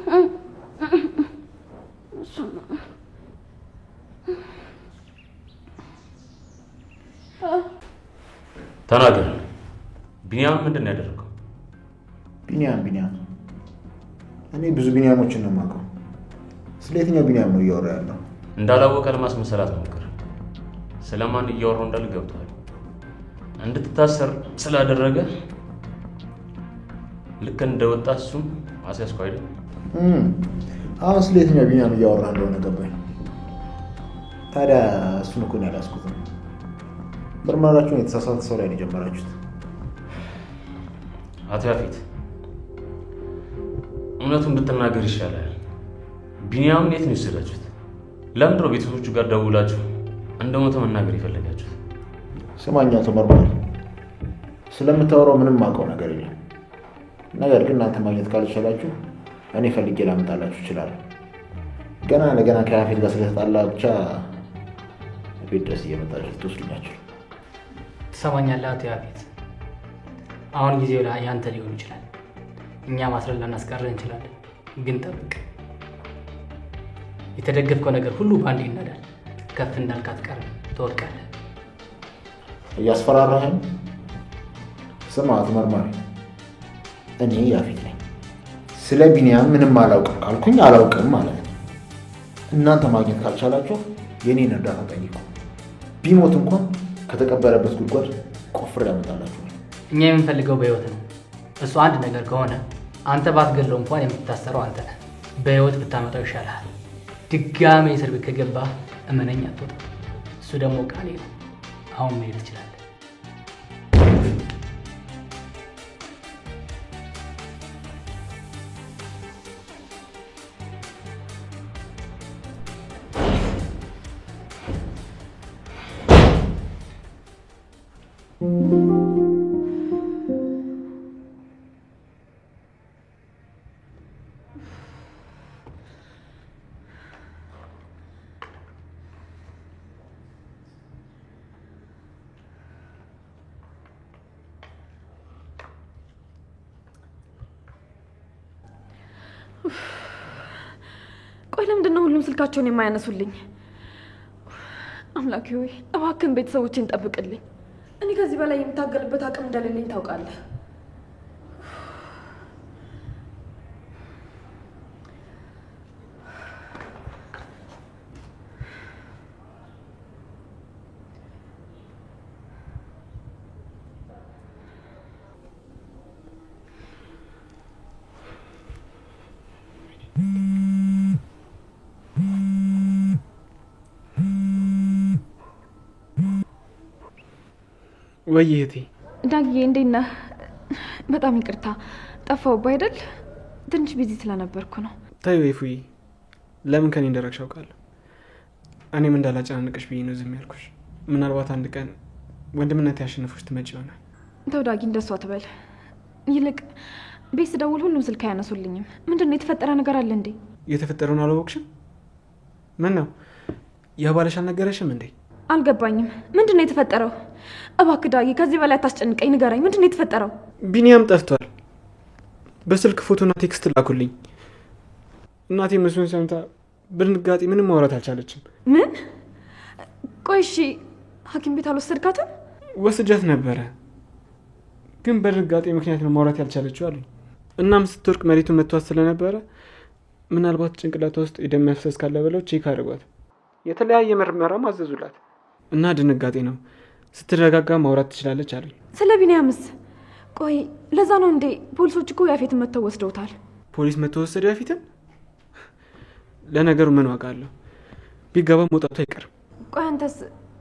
ተናገር። ቢኒያም ምንድን ነው ያደረገው? ቢኒያም እኔ ብዙ ቢኒያሞችን ነው የማውቀው። ስለ የትኛው ቢኒያም ነው እያወራ ያለው? እንዳላወቀ ለማስመሰላት ሞክር። ስለማን እያወራው እንዳለ ገብቷል። እንድትታሰር ስላደረገ ልክ እንደወጣ እሱም አስያዝኩ አይደል? አሁን ስለ የትኛው ቢኒያም እያወራ እንደሆነ ገባኝ። ታዲያ እሱን እኮ ነው ያላስኩት። ምርመራችሁን የተሳሳተ ሰው ላይ ነው የጀመራችሁት። አቶ ያፌት እውነቱን ብትናገር ይሻላል። ቢኒያምን የት ነው የወሰዳችሁት? ለምንድን ነው ቤተሰቦቹ ጋር ደውላችሁ እንደሞተ መናገር የፈለጋችሁት? ስማኛ አቶ መርማሪ፣ ስለምታወራው ምንም ማውቀው ነገር የለም። ነገር ግን እናንተ ማግኘት ካልቻላችሁ እኔ ፈልጌ ላመጣላችሁ እችላለሁ። ገና ለገና ከያፌት ጋር ስለተጣላ ብቻ ቤት ድረስ እየመጣችሁ ልትወስዱኛችሁ። ትሰማኛለህ አቶ ያፌት? አሁን ጊዜው ያንተ ሊሆን ይችላል። እኛ ማስረጃ ልናስቀርህ እንችላለን፣ ግን ጠብቅ። የተደገፍከው ነገር ሁሉ ባንዴ ይነዳል። ከፍ እንዳልክ አትቀርም፣ ትወድቃለህ። እያስፈራራኸኝ? ስማ አቶ መርማሪ፣ እኔ ያፌት ነኝ። ስለ ቢኒያም ምንም አላውቅም ካልኩኝ አላውቅም ማለት ነው። እናንተ ማግኘት ካልቻላችሁ የኔን እርዳታ ጠይቁ። ቢሞት እንኳን ከተቀበረበት ጉድጓድ ቆፍሬ ያመጣላችሁ። እኛ የምንፈልገው በህይወት ነው። እሱ አንድ ነገር ከሆነ አንተ ባትገለው እንኳን የምትታሰረው አንተ ነህ። በህይወት ብታመጣው ይሻልሃል። ድጋሜ እስር ቤት ከገባህ እመነኝ አትወጣም። እሱ ደግሞ ቃሌ ነው። አሁን መሄድ ትችላለህ። ቆይ ለምንድን ነው ሁሉም ስልካቸውን የማያነሱልኝ? አምላኬ ሆይ እባክህን ቤተሰቦቼን ጠብቅልኝ። እኔ ከዚህ በላይ የምታገልበት አቅም እንደሌለኝ ታውቃለህ። ወይ እህቴ ዳግዬ እንዴት ነህ? በጣም ይቅርታ ጠፋሁብህ አይደል? ትንሽ ቢዚ ስለነበርኩ ነው። ታዩ ይፉይ ለምን ከኔ እንደራቅሽ አውቃለሁ። እኔም እንዳላጨናንቅሽ ብዬ ነው ዝም ያልኩሽ። ምናልባት አንድ ቀን ወንድምነት ያሸንፉሽ ትመጪ ይሆናል። ተው ዳጊ እንደሱ አትበል። ይልቅ ቤት ስደውል ሁሉም ስልክ አያነሱልኝም። ምንድነው የተፈጠረ ነገር አለ እንዴ? የተፈጠረውን አላወቅሽም? ምን ነው ያባለሽ አልነገረሽም እንዴ? አልገባኝም። ምንድነው የተፈጠረው? እባክህ ዳጊ ከዚህ በላይ አታስጨንቀኝ፣ ንገረኝ። ምንድነው የተፈጠረው? ቢኒያም ጠፍቷል። በስልክ ፎቶና ቴክስት ላኩልኝ። እናቴ መስሎኝ ሰምታ በድንጋጤ ምንም ማውራት አልቻለችም። ምን? ቆይ እሺ ሐኪም ቤት አልወሰድካትም? ወስጃት ነበረ፣ ግን በድንጋጤ ምክንያት ነው ማውራት ያልቻለችው አሉኝ። እናም ስትወርቅ መሬቱን መቷት ስለነበረ ምናልባት ጭንቅላቷ ውስጥ የደም መፍሰስ ካለ ብለው ቼክ አድርጓት የተለያየ ምርመራም አዘዙላት እና ድንጋጤ ነው ስትረጋጋ ማውራት ትችላለች አሉኝ። ስለ ቢኒያምስ? ቆይ ለዛ ነው እንዴ ፖሊሶች እኮ ያፌትን መተው ወስደውታል? ፖሊስ መተው ወሰደ ያፌትን? ለነገሩ ምን ዋጋ አለው? ቢገባ መውጣቱ አይቀርም። ቆይ አንተስ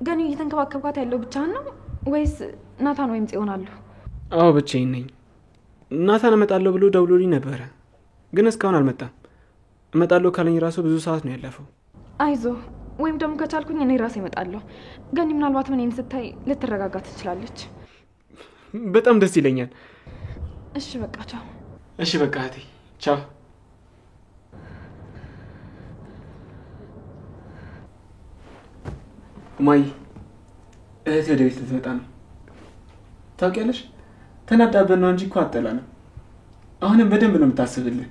ገኒ እየተንከባከብካት ያለው ብቻህን ነው ወይስ ናታን ወይም ጽዮን አሉ? አዎ ብቻዬን ነኝ። ናታን እመጣለሁ ብሎ ደውሎልኝ ነበረ ግን እስካሁን አልመጣም። እመጣለሁ ካለኝ ራሱ ብዙ ሰዓት ነው ያለፈው። አይዞ ወይም ደግሞ ከቻልኩኝ እኔ ራሴ እመጣለሁ። ገኒ ምናልባት እኔን ስታይ ልትረጋጋ ትችላለች። በጣም ደስ ይለኛል። እሺ በቃ ቻው። እሺ በቃ እህቴ ቻው። ማይ እህቴ ወደ ቤት ልትመጣ ነው። ታውቂያለሽ ተናዳብን ነው እንጂ እኮ አጠላንም። አሁንም በደንብ ነው የምታስብልህ።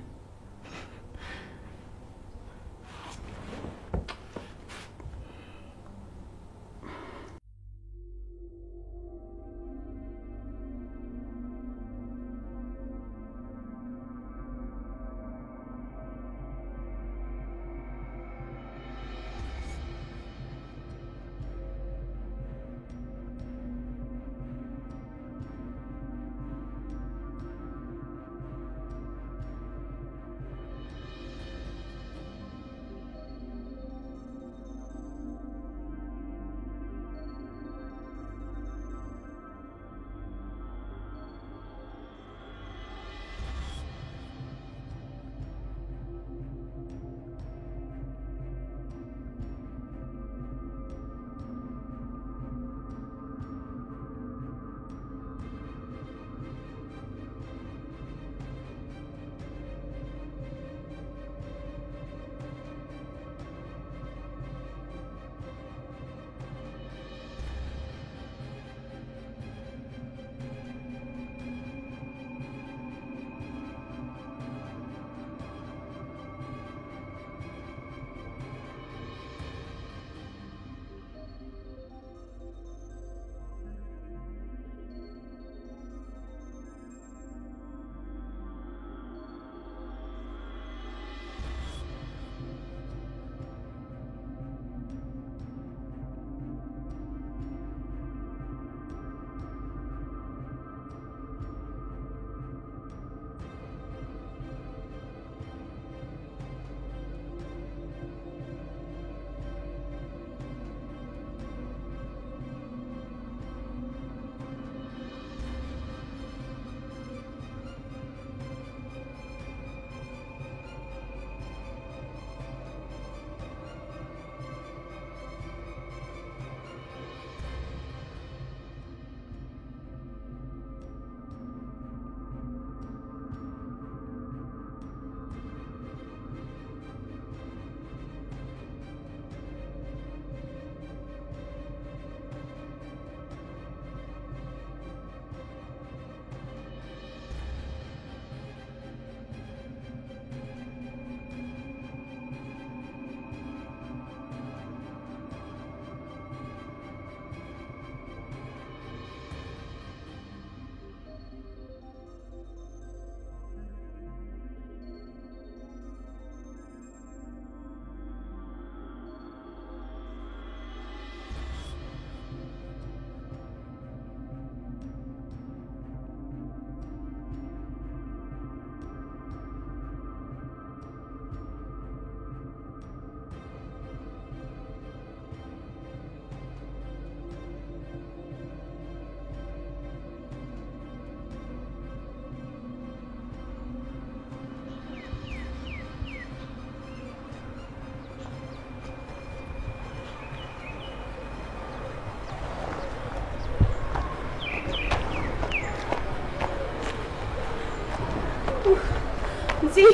እዚህ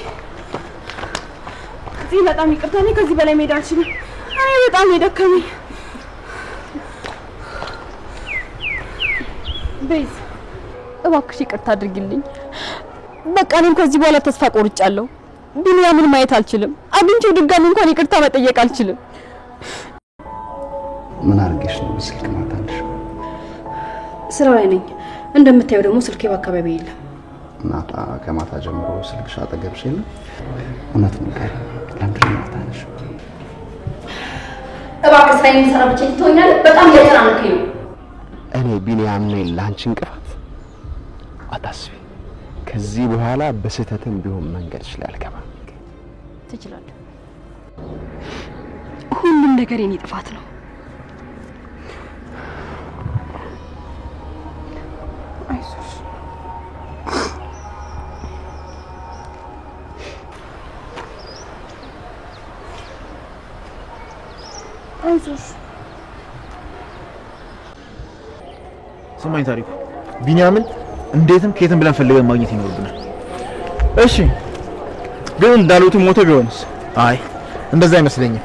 በጣም ይቅርታ ነኝ ከዚህ በላይ መሄድ አልችልም። አይ በጣም የደከመኝ። ቤዝ እባክሽ ይቅርታ አድርጊልኝ። በቃ እኔም ከዚህ በኋላ ተስፋ ቆርጫለሁ። ቢኒያምን ማየት አልችልም። አግኝቼው ድጋሚ እንኳን ይቅርታ መጠየቅ አልችልም። ምን አርገሽ ነው ስልክ ማታልሽ? ስራው ላይ ነኝ። እንደምታየው ደግሞ ስልኬ በአካባቢ የለም። ማታ ከማታ ጀምሮ ስልክሽ አጠገብሽ የለም? እውነት ነገር ለምንድን ነው የማታነሺው? እባክህ ስራ የሚሰራ ብቻ ትሆኛለህ። በጣም እየተናነቀኝ ነው። እኔ ቢኒያም ነኝ ለአንቺ እንቅፋት? አታስቢ። ከዚህ በኋላ በስህተትም ቢሆን መንገድሽ ላይ አልገባም። ትችላለህ። ሁሉም ነገር የኔ ጥፋት ነው። አይዞሽ አይዞሽ። ስማኝ ታሪኩ፣ ቢኒያምን እንዴትም ከየትም ብለን ፈልገን ማግኘት ይኖርብናል። እሺ፣ ግን እንዳሉት ሞቶ ቢሆንስ? አይ እንደዛ አይመስለኝም።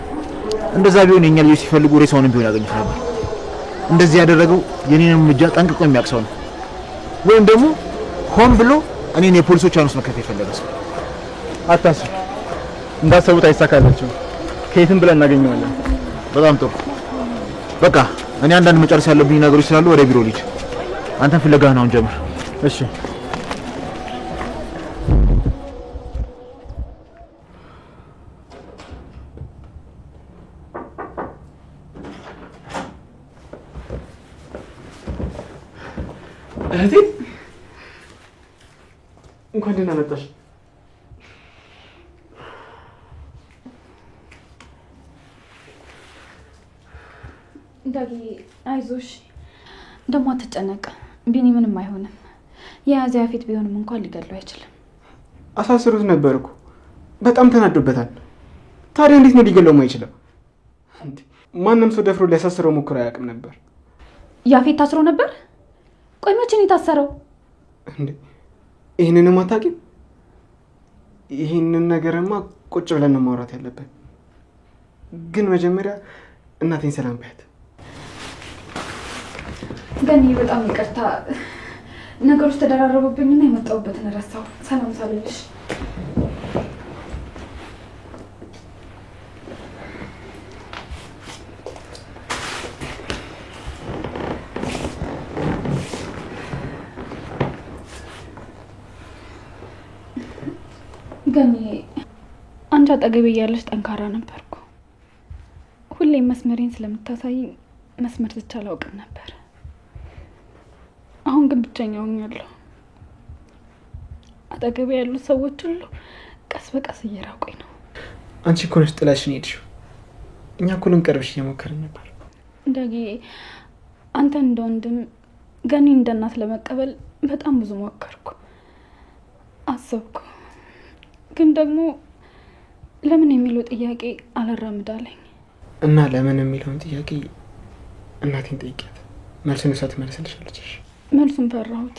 እንደዛ ቢሆን የኛ ልጅ ሲፈልጉ ሬሳውንም ቢሆን ያገኙት ነበር። እንደዚህ ያደረገው የኔንም እርምጃ ጠንቅቆ የሚያውቅ ሰው ነው። ወይም ደግሞ ሆን ብሎ እኔን የፖሊሶች አይኑስ መከተል የፈለገ ሰው። አታስብ፣ እንዳሰቡት አይሳካላቸውም። ከየትም ብለን እናገኘዋለን። በጣም ጥሩ። በቃ እኔ አንዳንድ መጨረስ ያለብኝ ነገሮች ስላሉ ወደ ቢሮ ልጅ፣ አንተን ፍለጋህን አሁን ጀምር። እሺ። እህቴ እንኳን ደህና መጣሽ። ዳጊ አይዞሽ፣ ደግሞ አትጨነቅ። ቢኒ ምንም አይሆንም። የያዘ ያፌት ቢሆንም እንኳን ሊገድለው አይችልም። አሳስሩት ነበር እኮ በጣም ተናዶበታል። ታዲያ እንዴት ነው ሊገለው የማይችለው? ማንም ሰው ደፍሮ ሊያሳስረው ሞክሮ አያውቅም ነበር። ያፌት ታስሮ ነበር? ቆይ መቼ ነው የታሰረው? እንዴ ይህንንም አታውቂም? ይህንን ነገርማ ቁጭ ብለን ማውራት ያለብን። ግን መጀመሪያ እናቴን ሰላም በያት። ገኒ በጣም ይቅርታ፣ ነገሮች ተደራረቡብኝና የመጣሁበትን ረሳሁ። ሰላም ሳልልሽ። ገኒ አንቺ አጠገቤ እያለሽ ጠንካራ ነበርኩ። ሁሌም መስመሬን ስለምታሳይ መስመር ትቼ አላውቅም ነበር። አሁን ግን ብቸኛ ሆኛለሁ። አጠገቤ ያሉት ሰዎች ሁሉ ቀስ በቀስ እየራቁኝ ነው። አንቺ እኮ ነሽ ጥላሽን ሄድሽው። እኛ እኮ ልንቀርብሽ እየሞከርን ነበር። ዳጊ አንተን እንደ ወንድም ገኒ እንደ እናት ለመቀበል በጣም ብዙ ሞከርኩ፣ አሰብኩ። ግን ደግሞ ለምን የሚለው ጥያቄ አላራምዳለኝ። እና ለምን የሚለውን ጥያቄ እናቴን ጠይቂያት፣ መልሱን እሷ ትመልስልሻለች። መልሱን ፈራሁት።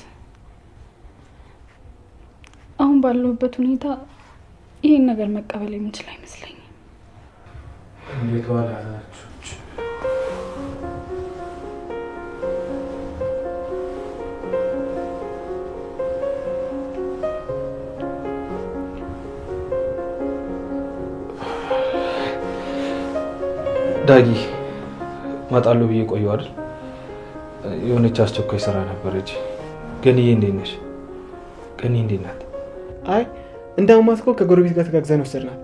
አሁን ባለሁበት ሁኔታ ይህን ነገር መቀበል የምችል አይመስለኝም። እንዴት ዋላችሁ? ዳጊ ማጣለው ብዬ ቆየሁ አይደል? የሆነች አስቸኳይ ስራ ነበረች። ገኒዬ እንዴት ነሽ? ገኒ እንዴት ናት? አይ እንዳውማት እኮ ከጎረቤት ጋር ተጋግዘን ወሰድናት።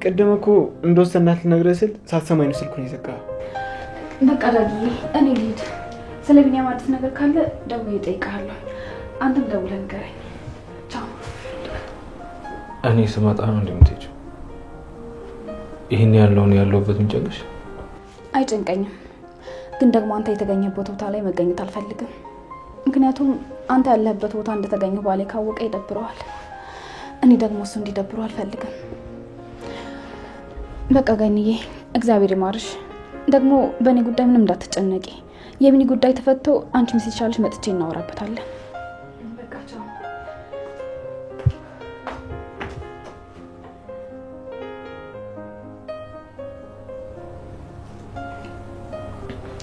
ቅድም እኮ እንደወሰድናት ልነግርህ ስል ሳትሰማኝ ነው ስልኩን የዘጋኸው። በቃ ዳጊ እኔ ልሂድ። ስለ ቢኒያም አዲስ ነገር ካለ ደውዬ እጠይቅሃለሁ። አንተም ደውለህ ንገረኝ። ቻው። እኔ ስመጣ ነው እንደምትሄጂው? ይሄን ያለሁበት ምንጨንቅሽ? አይጨንቀኝም፣ ግን ደግሞ አንተ የተገኘበት ቦታ ላይ መገኘት አልፈልግም። ምክንያቱም አንተ ያለህበት ቦታ እንደተገኘው ባሌ ካወቀ ይደብረዋል። እኔ ደግሞ እሱ እንዲደብረው አልፈልግም። በቃ ገኒዬ እግዚአብሔር ይማርሽ። ደግሞ በእኔ ጉዳይ ምንም እንዳትጨነቂ። የቢኒ ጉዳይ ተፈቶ አንቺም ሲሻልሽ መጥቼ እናወራበታለን። በቃ ቻው።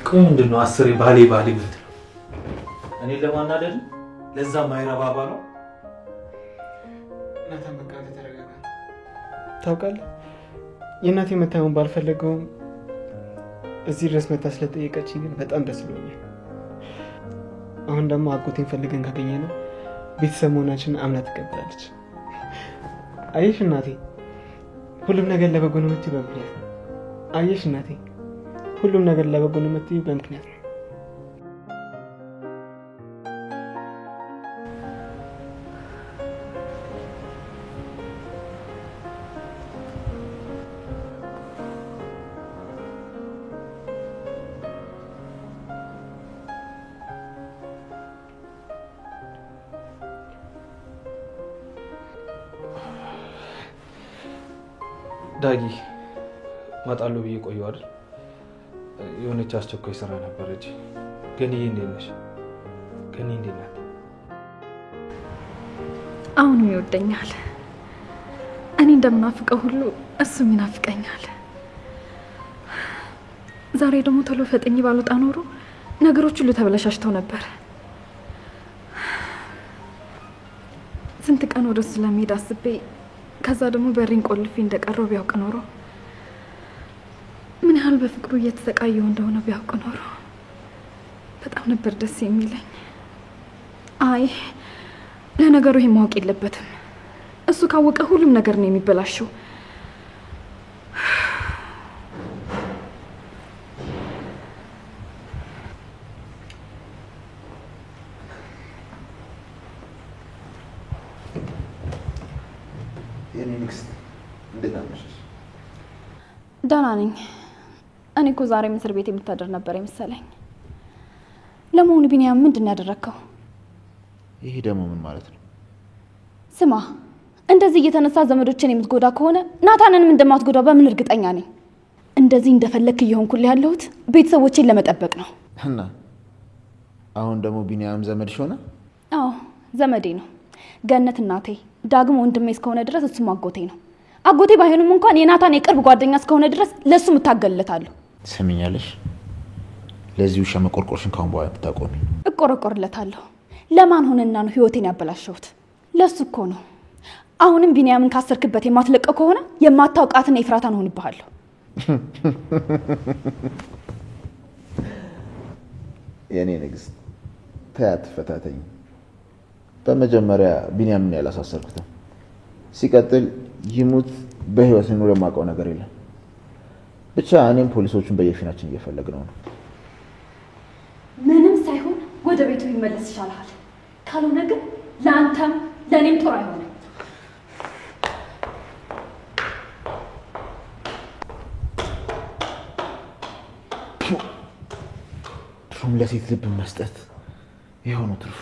ቆይ ምንድነው አስሬ ባሌ ብትለው? እኔ ለማናደድ ለዛ ማይረባባ ነው። እናቴን በቃ ተረጋጋ። ታውቃለህ የእናቴ መታመን ባልፈለገውም እዚህ ድረስ መታ ስለጠየቀችኝ ግን በጣም ደስ ብሎኛል። አሁን ደግሞ አጎቴን ፈልገን ካገኘነው ቤተሰብ መሆናችንን አምና ትቀበላለች። አየሽ እናቴ፣ ሁሉም ነገር ለበጎ ነው የምትይው በምክንያት ነው። አየሽ እናቴ፣ ሁሉም ነገር ለበጎ ነው የምትይው በምክንያት ነው። ዳጊ ማጣለው ብዬ ቆየሁ አይደል? የሆነች አስቸኳይ ስራ ነበረች። ግን ይሄ እንዴት ነሽ? ግን እንዴት ነህ? አሁንም ይወደኛል። እኔ እንደምናፍቀው ሁሉ እሱም ይናፍቀኛል። ዛሬ ደግሞ ቶሎ ፈጠኝ ባልወጣ ኖሮ ነገሮች ሁሉ ተበላሽተው ነበር። ስንት ቀን ወደ እሱ ለመሄድ አስቤ ከዛ ደግሞ በሬን ቆልፌ እንደቀረው ቢያውቅ ኖሮ ምን ያህል በፍቅሩ እየተሰቃየው እንደሆነ ቢያውቅ ኖሮ በጣም ነበር ደስ የሚለኝ። አይ ለነገሩ ይሄ ማወቅ የለበትም። እሱ ካወቀ ሁሉም ነገር ነው የሚበላሸው። ደህና ነኝ። እኔ እኮ ዛሬ እስር ቤት የምታደር ነበር የመሰለኝ። ለመሆኑ ቢኒያም ምንድን ነው ያደረከው? ይሄ ደግሞ ምን ማለት ነው? ስማ፣ እንደዚህ እየተነሳ ዘመዶችን የምትጎዳ ከሆነ ናታንንም እንደማትጎዳ በምን እርግጠኛ ነኝ? እንደዚህ እንደፈለክ እየሆንኩልህ ያለሁት ቤተሰቦቼን ለመጠበቅ ነው። እና አሁን ደግሞ ቢኒያም ዘመድሽ ሆነ? አዎ ዘመዴ ነው። ገነት እናቴ፣ ዳግም ወንድሜ እስከሆነ ድረስ እሱም አጎቴ ነው። አጎቴ ባይሆንም እንኳን የናታን የቅርብ ጓደኛ እስከሆነ ድረስ ለሱ ምታገልለታለሁ። ሰሚኛለሽ? ለዚህ ውሻ መቆርቆርሽን ካሁን በኋላ ብታቆሚ። እቆረቆርለታለሁ። ለማን ሆነና ነው ህይወቴን ያበላሸሁት? ለሱ እኮ ነው። አሁንም ቢኒያምን ካሰርክበት የማትለቀው ከሆነ የማታውቃትና የፍራታን ሆንብሃለሁ። የኔ ንግስት ታያት ፈታተኝ። በመጀመሪያ ቢኒያምን ያላሳሰርኩትም፣ ሲቀጥል ይሙት በህይወት ኑሮ የማውቀው ነገር የለም። ብቻ እኔም ፖሊሶቹን በየፊናችን እየፈለግነው ነው። ምንም ሳይሆን ወደ ቤቱ ይመለስ ይሻላል። ካልሆነ ግን ለአንተም ለእኔም ጥሩ አይሆንም። ትሩም ለሴት ልብ መስጠት የሆኑ ትርፉ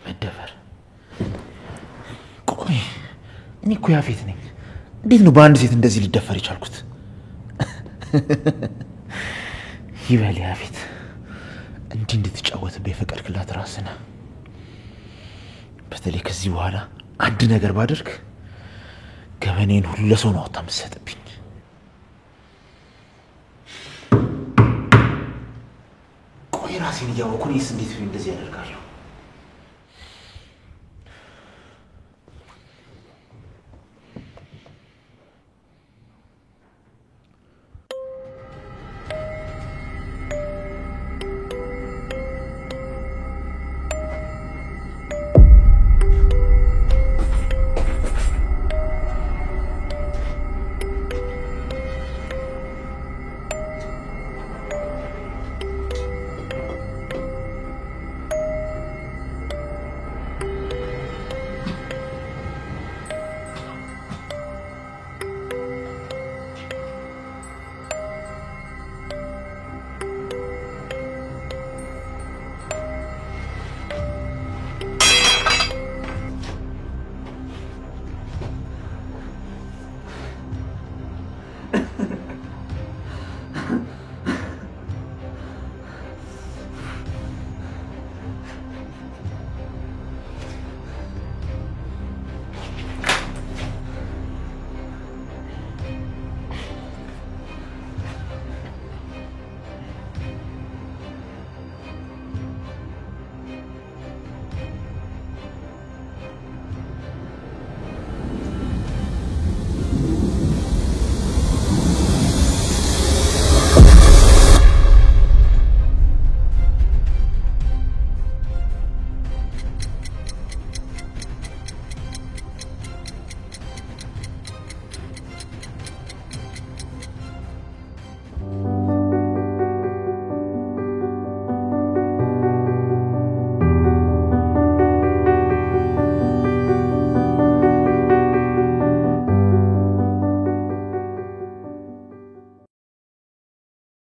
መደፈር። ቆይ እኔ እኮ ያፌት ነኝ። እንዴት ነው በአንድ ሴት እንደዚህ ልደፈር የቻልኩት? ይበል ያፌት፣ እንዲህ እንድትጫወትብህ የፈቀድክላት ራስህ ነህ። በተለይ ከዚህ በኋላ አንድ ነገር ባደርግ ገበኔን ሁሉ ለሰው ነው አውጥታ የምትሰጥብኝ። ቆይ ራሴን እያወኩ እኔስ እንዴት እንደዚህ ያደርጋለሁ?